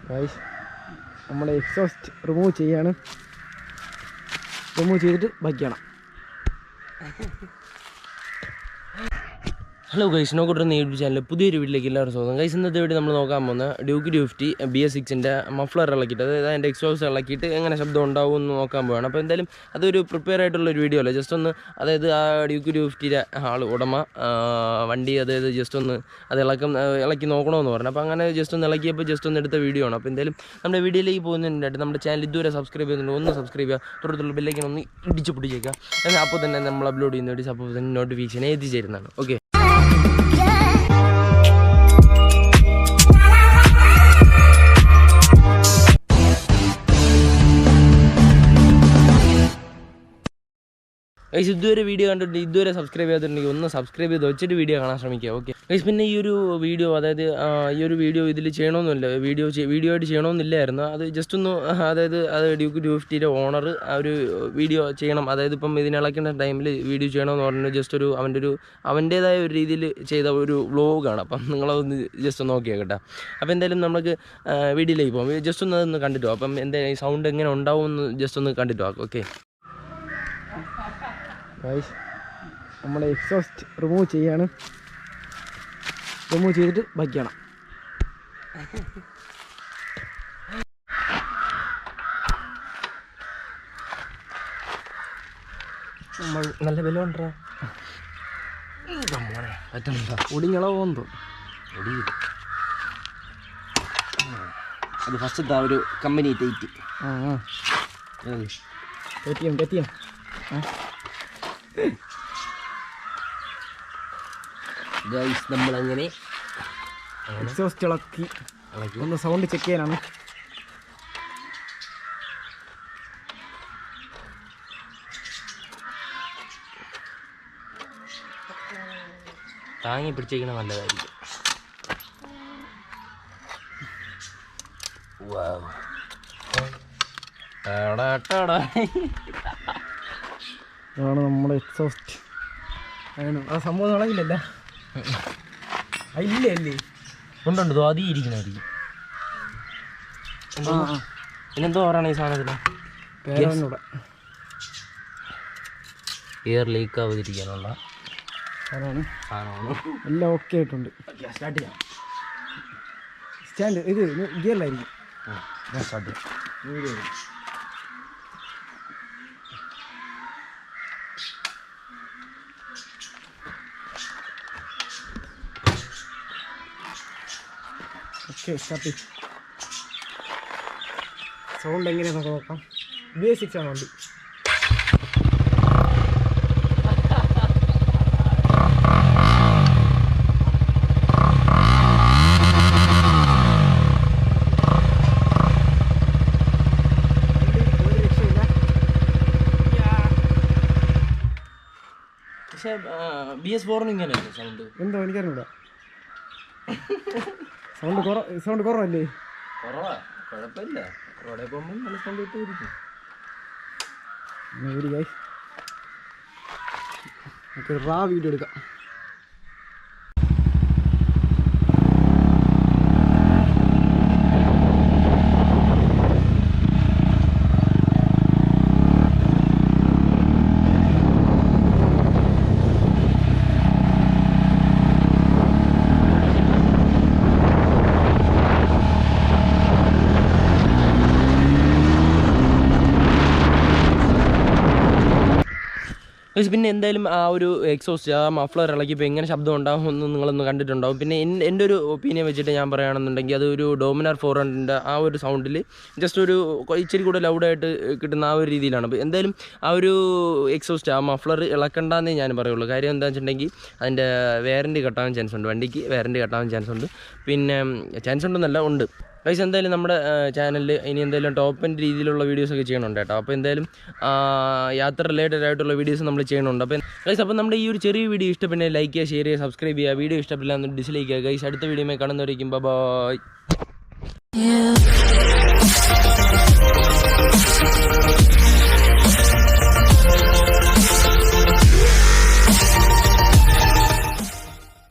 Guys നമ്മുടെ exhaust remove ചെയ്യാണ്. Remove ചെയ്തിട്ട് ബാക്കിയാണ്. ഹലോ ഗൈസ്, നോക്കട്ടെ യൂട്യൂബ് ചാനലിൽ പുതിയൊരു വീട്ടിലേക്ക് എല്ലാവരും സ്വാഗതം. ഗൈസ് ഇന്നത്തെ വീഡിയോ നമ്മൾ നോക്കാൻ പോകുന്ന ഡ്യൂക്ക് 250 Bs6 മഫ്ലർ ഇളക്കിയിട്ട്, അതായത് അതിൻ്റെ എക്സോസ്റ്റ് ഇളക്കിയിട്ട് എങ്ങനെ ശബ്ദം ഉണ്ടാവും എന്ന് നോക്കാൻ പോവുകയാണ്. അപ്പോൾ എന്തായാലും അതൊരു പ്രിപ്പയർ ആയിട്ടുള്ളൊരു വീഡിയോ അല്ല, ജസ്റ്റ് ഒന്ന് അതായത് ആ ഡ്യൂക്ക് 250 ഉടമ വണ്ടി അതായത് ജസ്റ്റ് ഒന്ന് അത് ഇളക്കി നോക്കണമെന്ന് പറഞ്ഞു. അപ്പോൾ അങ്ങനെ ജസ്റ്റ് ഒന്ന് ഇളക്കിയപ്പോൾ ജസ്റ്റ് ഒന്ന് എടുത്ത വീഡിയോ ആണ്. അപ്പോൾ എന്തായാലും നമ്മുടെ വീഡിയോയിലേക്ക് പോകുന്നതിനായിട്ട് നമ്മുടെ ചാനൽ ഇതുവരെ സബ്സ്ക്രൈബ് ചെയ്യുന്നുണ്ട്, ഒന്ന് സബ്സ്ക്രൈബ് ചെയ്യുക, തൊട്ടുള്ള ബെല്ലേക്ക് ഒന്ന് ഇടിച്ച് പൊട്ടിച്ചേക്കുക. എന്നാൽ അപ്പോൾ തന്നെ നമ്മൾ അപ്ലോഡ് ചെയ്യുന്ന വീഡിയോസ് അപ്പോൾ തന്നെ നോട്ടിഫിക്കേഷൻ എത്തിച്ചേരുന്നതാണ്. ഓക്കെ, ഗൈസ് ഇതുവരെ വീഡിയോ കണ്ടിട്ട് ഇതുവരെ സബ്സ്ക്രൈബ് ചെയ്തിട്ടുണ്ടെങ്കിൽ ഒന്ന് സബ്സ്ക്രൈബ് ചെയ്ത് വെച്ചിട്ട് വീഡിയോ കാണാൻ ശ്രമിക്കുക. ഓക്കെ ഗൈസ്, പിന്നെ ഈ ഒരു വീഡിയോ അതായത് ഈ ഒരു വീഡിയോ ഇതിൽ ചെയ്യണമെന്നില്ല, വീഡിയോ ആയിട്ട് ചെയ്യണമെന്നില്ലായിരുന്നു. അത് ജസ്റ്റ് ഒന്ന് അതായത് അത് ഡ്യൂക്ക് 250 ഓണർ ആ ഒരു വീഡിയോ ചെയ്യണം, അതായത് ഇപ്പം ഇതിനിളക്കുന്ന ടൈമിൽ വീഡിയോ ചെയ്യണമെന്ന് പറഞ്ഞാൽ ജസ്റ്റ് ഒരു അവൻ്റേതായ ഒരു രീതിയിൽ ചെയ്ത ഒരു വ്ലോഗാണ്. അപ്പം നിങ്ങളതൊന്ന് ജസ്റ്റ് നോക്കിയാൽ കേട്ടോ. അപ്പോൾ എന്തായാലും നമുക്ക് വീഡിയോയിലേക്ക് പോകാം. ജസ്റ്റ് ഒന്ന് അതൊന്ന് കണ്ടിട്ട് പോകാം. അപ്പം എന്തായാലും സൗണ്ട് എങ്ങനെ ഉണ്ടാവും എന്ന് ജസ്റ്റ് ഒന്ന് കണ്ടിട്ട് പോകാം. ഓക്കെ ഗൈസ് നമ്മുടെ എക്സോസ്റ്റ് റിമൂവ് ചെയ്യാണ്. റിമൂവ് ചെയ്തിട്ട് ബാക്കിയാണ്. നല്ല ബലമുണ്ടോ ഒടിഞ്ഞളവോന്തോ അത് ഫസ്റ്റത്തെ ആ ഒരു കമ്പനി ടൈറ്റ് തെറ്റിയും ഗൈസ് നമ്മളങ്ങനെ എക്സോസ്റ്റ് ഇളക്കി ഒന്ന് സൗണ്ട് ചെക്ക് ചെയ്യാനാണ്. താങ്ങി പിടിച്ചേക്കണ നല്ലതായിരിക്കും. ഇതാണ് നമ്മുടെ എക്സോസ്റ്റ്. ആ സംഭവം തുടങ്ങിയില്ലല്ല, ഇല്ലേ അല്ലേ ഉണ്ടുണ്ട് അതീ ഇരിക്കണായിരിക്കും. പിന്നെന്തോ പറയണ ഈ സാധനത്തിന് എയർ ലീക്ക് ആവാതിരിക്കാനുള്ള സാധനമാണ്. എല്ലാം ഓക്കെ ആയിട്ടുണ്ട്. സ്റ്റാർട്ട് ചെയ്യാം. സ്റ്റാൻഡ് ഇത് ഗിയറിലായിരിക്കും. സ്റ്റാർട്ട് ചെയ്യാം. Okay start. സൗണ്ട് എങ്ങനെയാണെന്നൊക്കെ നോക്കാം. Bs6 ആണ് വണ്ടി. പക്ഷേ BS4 ഇങ്ങനെയല്ലേ സൗണ്ട്? എന്തോ എനിക്കറിഞ്ഞൂടാ. സൗണ്ട് കുറവല്ലേ? കുറവാ, കുഴപ്പമില്ല. റോഡിൽ പോകുമ്പോൾ നല്ല സൗണ്ട് കിട്ടുമായിരിക്കും. നമുക്ക് റാ വീഡിയോ എടുക്കാം. പിന്നെ എന്തായാലും ആ ഒരു എക്സോസ്റ്റ് ആ മഫ്ലർ ഇളക്കിയപ്പോൾ എങ്ങനെ ശബ്ദം ഉണ്ടാകും എന്ന് നിങ്ങളൊന്ന് കണ്ടിട്ടുണ്ടാവും. പിന്നെ എൻ്റെ ഒരു ഒപ്പീനിയൻ വെച്ചിട്ട് ഞാൻ പറയുകയാണെന്നുണ്ടെങ്കിൽ അതൊരു ഡോമിനാർ 400 ആ ഒരു സൗണ്ടിൽ ജസ്റ്റ് ഒരു ഇച്ചിരി കൂടെ ലൗഡായിട്ട് കിട്ടുന്ന ആ ഒരു രീതിയിലാണ്. അപ്പോൾ എന്തായാലും ആ ഒരു എക്സോസ്റ്റ് ആ മഫ്ലർ ഇളക്കണ്ടെന്നേ ഞാൻ പറയുള്ളൂ. കാര്യം എന്താണെന്ന് വെച്ചിട്ടുണ്ടെങ്കിൽ അതിൻ്റെ വാറൻറ്റി കട്ടാവാൻ ചാൻസ് ഉണ്ട്, വണ്ടിക്ക് വാറൻറ്റി കട്ടാവാൻ ചാൻസ് ഉണ്ട്. പിന്നെ ചാൻസ് ഉണ്ടെന്നല്ല, ഉണ്ട്. ഗൈസ് എന്തായാലും നമ്മുടെ ചാനലിൽ ഇനി എന്തായാലും ടോപ്പ് എൻഡ് രീതിയിലുള്ള വീഡിയോസൊക്കെ ചെയ്യണുണ്ട് കേട്ടോ. അപ്പോൾ എന്തായാലും യാത്ര റിലേറ്റഡ് ആയിട്ടുള്ള വീഡിയോസ് നമ്മൾ ചെയ്യണുണ്ട്. അപ്പോൾ ഗൈസ് അപ്പോൾ നമ്മുടെ ഈ ഒരു ചെറിയ വീഡിയോ ഇഷ്ടപ്പെട്ടെ ലൈക്ക് ചെയ്യുക, ഷെയർ ചെയ്യുക, സബ്സ്ക്രൈബ് ചെയ്യുക. വീഡിയോ ഇഷ്ടപ്പെട്ടില്ല എന്ന് ഡിസ്ലൈക്ക് ചെയ്യുക. ഗൈസ് അടുത്ത വീഡിയോ കാണുന്നവരേക്കും ബൈ.